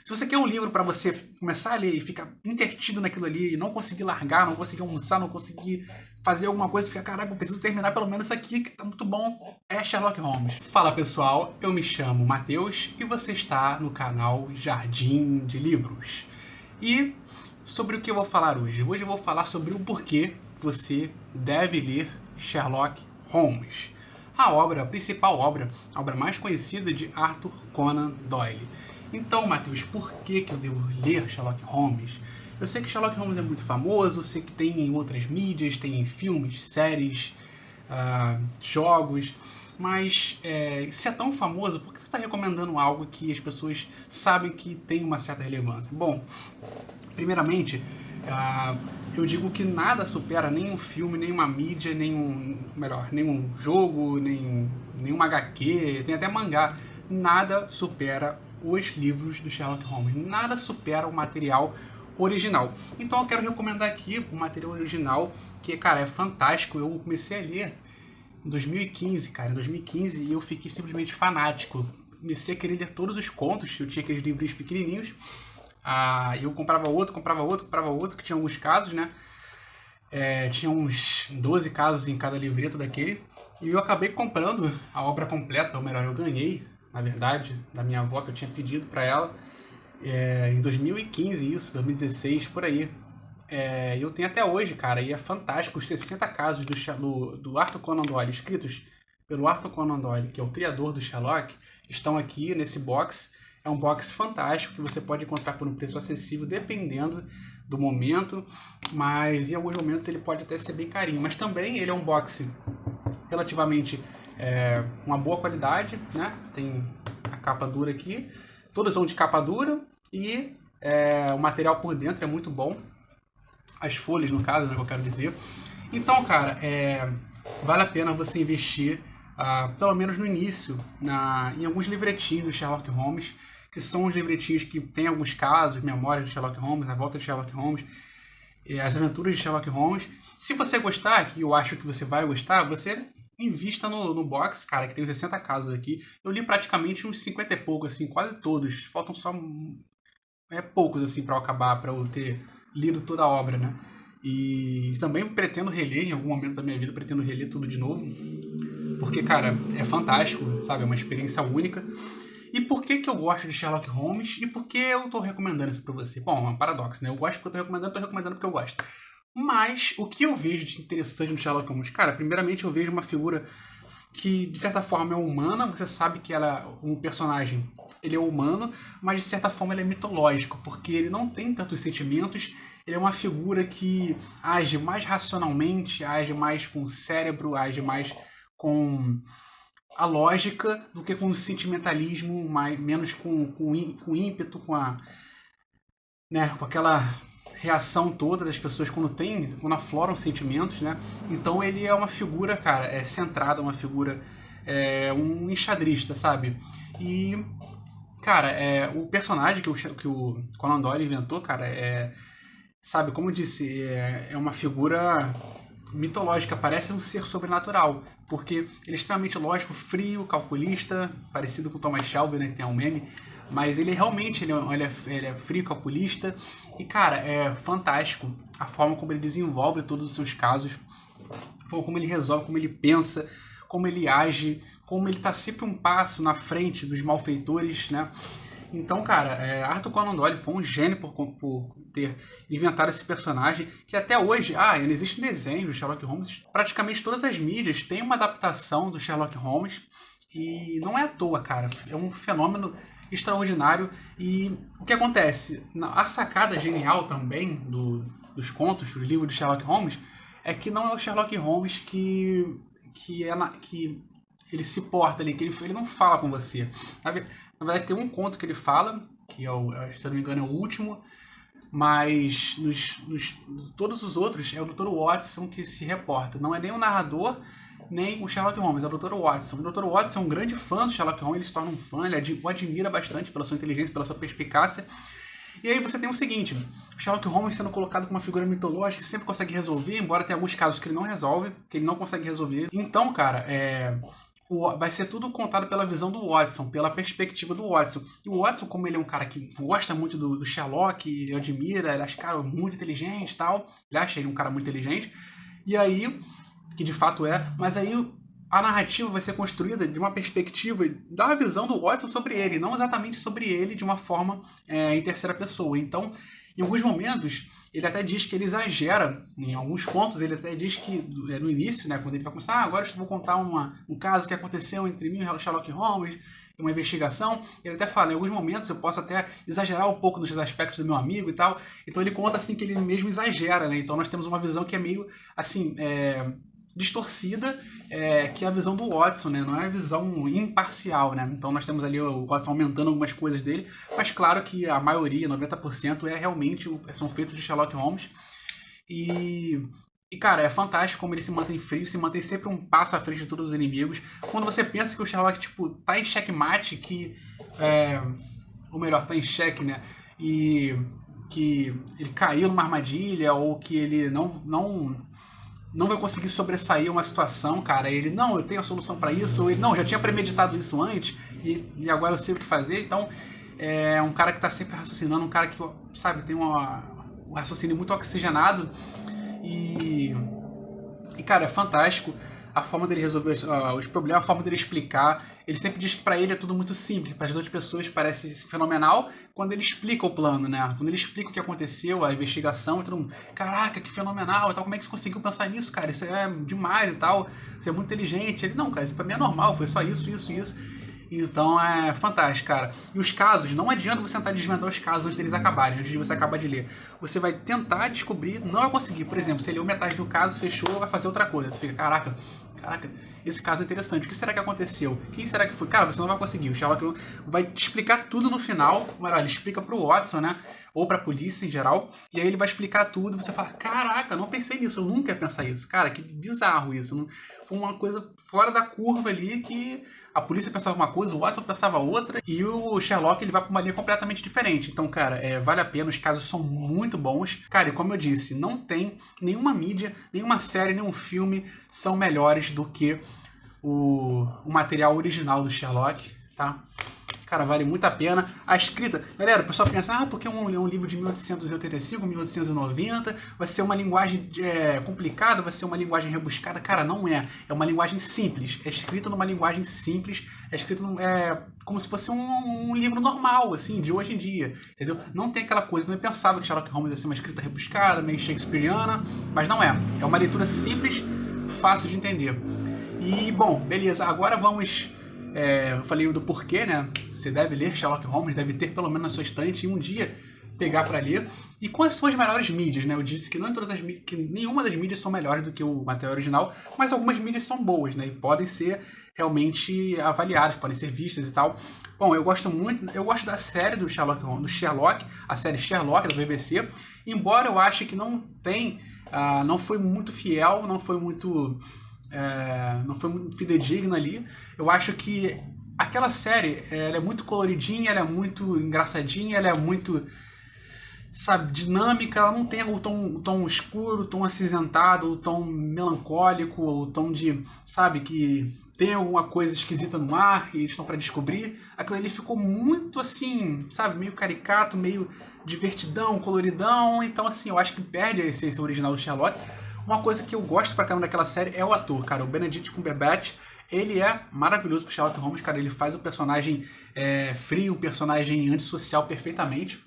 Se você quer um livro para você começar a ler e ficar intertido naquilo ali e não conseguir largar, não conseguir almoçar, não conseguir fazer alguma coisa e ficar, caraca, eu preciso terminar pelo menos isso aqui que tá muito bom, é Sherlock Holmes. Fala pessoal, eu me chamo Matheus e você está no canal Jardim de Livros. E sobre o que eu vou falar hoje? Hoje eu vou falar sobre o porquê você deve ler Sherlock Holmes. A principal obra, a obra mais conhecida de Arthur Conan Doyle. Então, Matheus, por que eu devo ler Sherlock Holmes? Eu sei que Sherlock Holmes é muito famoso, eu sei que tem em outras mídias, tem em filmes, séries, jogos, mas se é tão famoso, por que você está recomendando algo que as pessoas sabem que tem uma certa relevância? Bom, primeiramente, eu digo que nada supera nem um filme, nem uma mídia, nem um jogo, nem uma HQ, tem até mangá. Nada supera os livros do Sherlock Holmes. Nada supera o material original. Então eu quero recomendar aqui o material original, que, cara, é fantástico. Eu comecei a ler em 2015, cara. Em 2015 e eu fiquei simplesmente fanático. Comecei a querer ler todos os contos. Eu tinha aqueles livrinhos pequenininhos. Eu comprava outro, que tinha alguns casos, né? Tinha uns 12 casos em cada livreto daquele. E eu acabei comprando a obra completa, ou melhor, eu ganhei, na verdade, da minha avó, que eu tinha pedido para ela, em 2015, 2016, por aí. Eu tenho até hoje, cara, e é fantástico, os 60 casos do Arthur Conan Doyle, escritos pelo Arthur Conan Doyle, que é o criador do Sherlock, estão aqui nesse box. É um box fantástico que você pode encontrar por um preço acessível, dependendo do momento, mas em alguns momentos ele pode até ser bem carinho. Mas também ele é um box relativamente uma boa qualidade, né? Tem a capa dura aqui, todos são de capa dura e o material por dentro é muito bom, as folhas no caso, né, que eu quero dizer. Então, cara, vale a pena você investir, pelo menos no início, em alguns livretinhos do Sherlock Holmes, que são os livretinhos que tem alguns casos, memórias de Sherlock Holmes, a volta de Sherlock Holmes, as aventuras de Sherlock Holmes. Se você gostar, que eu acho que você vai gostar, você invista no box, cara, que tem 60 casos aqui. Eu li praticamente uns 50 e poucos, assim, quase todos. Faltam só poucos, assim, para eu acabar, para eu ter lido toda a obra, né? E também pretendo reler, em algum momento da minha vida, pretendo reler tudo de novo. Porque, cara, é fantástico, sabe? É uma experiência única. E por que eu gosto de Sherlock Holmes? E por que eu tô recomendando isso pra você? Bom, é um paradoxo, né? Eu gosto porque eu tô recomendando porque eu gosto. Mas o que eu vejo de interessante no Sherlock Holmes? Cara, primeiramente eu vejo uma figura que, de certa forma, é humana. Você sabe que um personagem, ele é humano, mas de certa forma ele é mitológico, porque ele não tem tantos sentimentos. Ele é uma figura que age mais racionalmente, age mais com o cérebro, age mais com a lógica do que com o sentimentalismo, menos com ímpeto, com aquela reação toda das pessoas quando afloram sentimentos, né? Então ele é uma figura, cara, centrada, uma figura, um enxadrista, sabe? E, cara, o personagem que o Conan Doyle inventou, cara, sabe, como eu disse, é uma figura mitológica, parece um ser sobrenatural, porque ele é extremamente lógico, frio, calculista, parecido com o Thomas Shelby, né, que tem um meme, mas ele realmente ele é frio, calculista, e, cara, é fantástico a forma como ele desenvolve todos os seus casos, a forma como ele resolve, como ele pensa, como ele age, como ele tá sempre um passo na frente dos malfeitores, né? Então, cara, Arthur Conan Doyle foi um gênio por ter inventado esse personagem, que até hoje, ele existe desenho do Sherlock Holmes. Praticamente todas as mídias têm uma adaptação do Sherlock Holmes, e não é à toa, cara. É um fenômeno extraordinário. E o que acontece? A sacada genial também dos contos, dos livros do Sherlock Holmes, é que não é o Sherlock Holmes que ele se porta ali, que ele não fala com você. Na verdade, tem um conto que ele fala, que se eu não me engano, é o último, mas todos os outros é o Dr. Watson que se reporta. Não é nem o narrador, nem o Sherlock Holmes, é o Dr. Watson. O Dr. Watson é um grande fã do Sherlock Holmes, ele se torna um fã, ele o admira bastante pela sua inteligência, pela sua perspicácia. E aí você tem o seguinte, o Sherlock Holmes sendo colocado como uma figura mitológica que sempre consegue resolver, embora tenha alguns casos que ele não resolve, que ele não consegue resolver. Então, cara, vai ser tudo contado pela visão do Watson, pela perspectiva do Watson. E o Watson, como ele é um cara que gosta muito do Sherlock, ele admira, ele acha cara muito inteligente e tal, ele acha ele um cara muito inteligente, e aí, que de fato é, mas aí a narrativa vai ser construída de uma perspectiva da visão do Watson sobre ele, não exatamente sobre ele de uma forma em terceira pessoa. Então, em alguns momentos, ele até diz que ele exagera, em alguns pontos ele até diz que, no início, né, quando ele vai começar, agora eu vou contar um caso que aconteceu entre mim e o Sherlock Holmes, uma investigação, ele até fala, em alguns momentos eu posso até exagerar um pouco nos aspectos do meu amigo e tal, então ele conta assim que ele mesmo exagera, né, então nós temos uma visão que é meio, assim, distorcida, que é a visão do Watson, né? Não é a visão imparcial, né? Então nós temos ali o Watson aumentando algumas coisas dele, mas claro que a maioria, 90%, realmente são feitos de Sherlock Holmes. E cara, é fantástico como ele se mantém frio, se mantém sempre um passo à frente de todos os inimigos. Quando você pensa que o Sherlock, tipo, tá em checkmate, ou melhor, tá em cheque, né? E que ele caiu numa armadilha, ou que ele não vai conseguir sobressair uma situação, cara. Ele, não, eu tenho a solução para isso. Ou ele, não, já tinha premeditado isso antes e agora eu sei o que fazer. Então, é um cara que tá sempre raciocinando, um cara que, sabe, tem um raciocínio muito oxigenado. E cara, é fantástico a forma dele resolver os problemas, a forma dele explicar. Ele sempre diz que pra ele é tudo muito simples, para as outras pessoas parece fenomenal quando ele explica o plano, né? Quando ele explica o que aconteceu, a investigação, e todo mundo, caraca, que fenomenal e tal, como é que você conseguiu pensar nisso, cara? Isso é demais e tal, você é muito inteligente. Ele, não, cara, isso pra mim é normal, foi só isso. Então é fantástico, cara. E os casos, não adianta você tentar desvendar os casos antes deles acabarem, antes de você acabar de ler. Você vai tentar descobrir, não vai conseguir. Por exemplo, você leu metade do caso, fechou, vai fazer outra coisa. Tu fica, caraca, esse caso é interessante. O que será que aconteceu? Quem será que foi? Cara, você não vai conseguir. O Sherlock vai te explicar tudo no final. Ele explica pro Watson, né? Ou pra polícia em geral. E aí ele vai explicar tudo. E você fala, caraca, não pensei nisso. Eu nunca ia pensar isso. Cara, que bizarro isso. Foi uma coisa fora da curva ali que a polícia pensava uma coisa, o Watson pensava outra. E o Sherlock, ele vai pra uma linha completamente diferente. Então, cara, vale a pena. Os casos são muito bons. Cara, e como eu disse, não tem nenhuma mídia, nenhuma série, nenhum filme são melhores do que o material original do Sherlock, tá? Cara, vale muito a pena. A escrita, galera, o pessoal pensa, porque é um livro de 1885, 1890, vai ser uma linguagem complicada, vai ser uma linguagem rebuscada. Cara, não é. É uma linguagem simples. É escrito numa linguagem simples. É escrito como se fosse um livro normal, assim, de hoje em dia, entendeu? Não tem aquela coisa, não é pensado que Sherlock Holmes ia ser uma escrita rebuscada, meio shakespeariana, mas não é. É uma leitura simples, fácil de entender. E, bom, beleza, agora vamos... eu falei do porquê, né? Você deve ler Sherlock Holmes, deve ter pelo menos na sua estante e um dia pegar para ler. E quais são as melhores mídias, né? Eu disse que, que nenhuma das mídias são melhores do que o material original, mas algumas mídias são boas, né? E podem ser realmente avaliadas, podem ser vistas e tal. Bom, eu gosto da série do Sherlock Holmes, a série Sherlock da BBC, embora eu ache que não foi muito fiel, não foi muito fidedigna ali. Eu acho que aquela série, ela é muito coloridinha, ela é muito engraçadinha, ela é muito, sabe, dinâmica, ela não tem o tom escuro, o tom acinzentado, o tom melancólico, o tom de, sabe, que tem alguma coisa esquisita no ar e eles estão para descobrir. Aquilo ali ficou muito assim, sabe, meio caricato, meio divertidão, coloridão. Então, assim, eu acho que perde a essência original do Sherlock. Uma coisa que eu gosto pra caramba daquela série é o ator, cara. O Benedict Cumberbatch, ele é maravilhoso pro Sherlock Holmes, cara. Ele faz o personagem frio, um personagem antissocial perfeitamente.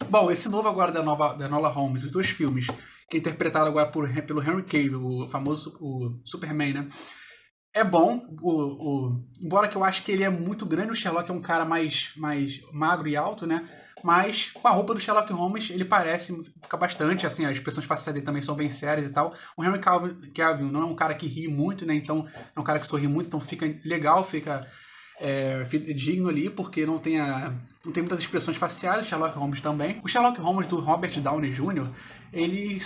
Bom, esse novo agora da Enola Holmes, os dois filmes, que é interpretado agora pelo Henry Cavill, o famoso Superman, né? É bom, embora que eu acho que ele é muito grande, o Sherlock é um cara mais magro e alto, né? Mas com a roupa do Sherlock Holmes, ele fica bastante, assim, as expressões faciais dele também são bem sérias e tal. O Henry Cavill não é um cara que ri muito, né? Então, é um cara que sorri muito, então fica legal, fica digno ali, porque não tem muitas expressões faciais, o Sherlock Holmes também. O Sherlock Holmes do Robert Downey Jr., ele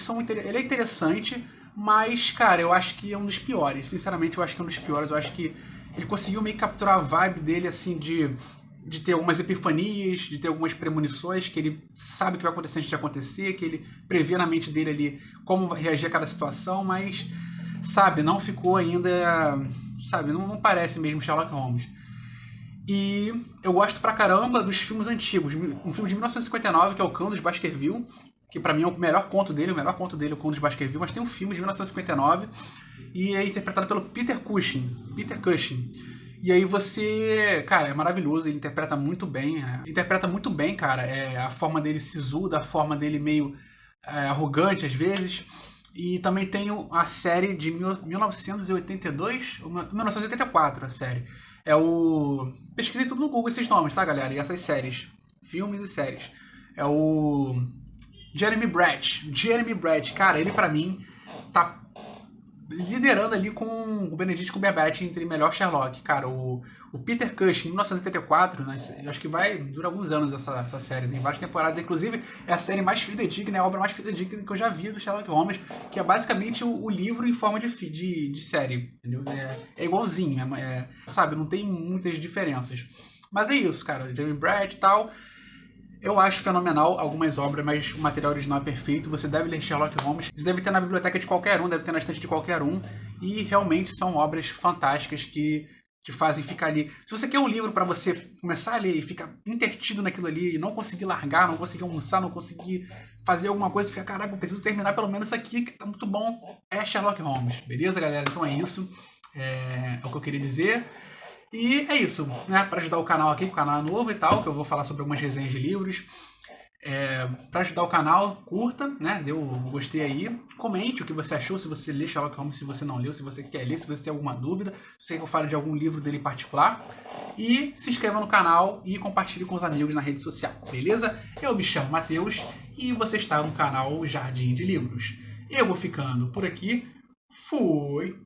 é interessante, mas, cara, eu acho que é um dos piores. Sinceramente, eu acho que é um dos piores. Eu acho que ele conseguiu meio capturar a vibe dele, assim, de ter algumas epifanias, de ter algumas premonições, que ele sabe o que vai acontecer antes de acontecer, que ele prevê na mente dele ali como vai reagir a cada situação, mas, sabe, não ficou ainda sabe, não parece mesmo Sherlock Holmes. E eu gosto pra caramba dos filmes antigos. Um filme de 1959, que é O Cão dos Baskerville, que pra mim é o melhor conto dele, o Cão dos Baskerville, mas tem um filme de 1959 e é interpretado pelo Peter Cushing. E aí cara, é maravilhoso, ele interpreta muito bem. Cara, a forma dele sisuda, a forma dele meio arrogante às vezes. E também tem a série de 1982, ou 1984, a série. Pesquisei tudo no Google esses nomes, tá, galera? E essas séries. Filmes e séries. É o Jeremy Brett, cara, ele pra mim tá liderando ali com o Benedict Cumberbatch entre melhor Sherlock. Cara, o Peter Cushing, em 1974, né, acho que dura alguns anos essa série, tem várias temporadas, inclusive é a série mais fidedigna, é a obra mais fidedigna que eu já vi do Sherlock Holmes, que é basicamente o livro em forma de série, entendeu? É igualzinho, sabe, não tem muitas diferenças. Mas é isso, cara, Jeremy Brett e tal. Eu acho fenomenal algumas obras, mas o material original é perfeito. Você deve ler Sherlock Holmes. Isso deve ter na biblioteca de qualquer um, deve ter na estante de qualquer um. E realmente são obras fantásticas que te fazem ficar ali. Se você quer um livro para você começar a ler e ficar intertido naquilo ali e não conseguir largar, não conseguir almoçar, não conseguir fazer alguma coisa, fica, caraca, eu preciso terminar pelo menos isso aqui, que tá muito bom, é Sherlock Holmes. Beleza, galera? Então é isso. É o que eu queria dizer. E é isso, né? Para ajudar o canal aqui, que o canal é novo e tal, que eu vou falar sobre algumas resenhas de livros. Para ajudar o canal, curta, né? Dê um gostei aí. Comente o que você achou, se você lê Sherlock Holmes, se você não leu, se você quer ler, se você tem alguma dúvida, se você quer que eu fale de algum livro dele em particular. E se inscreva no canal e compartilhe com os amigos na rede social, beleza? Eu me chamo Matheus e você está no canal Jardim de Livros. Eu vou ficando por aqui. Fui!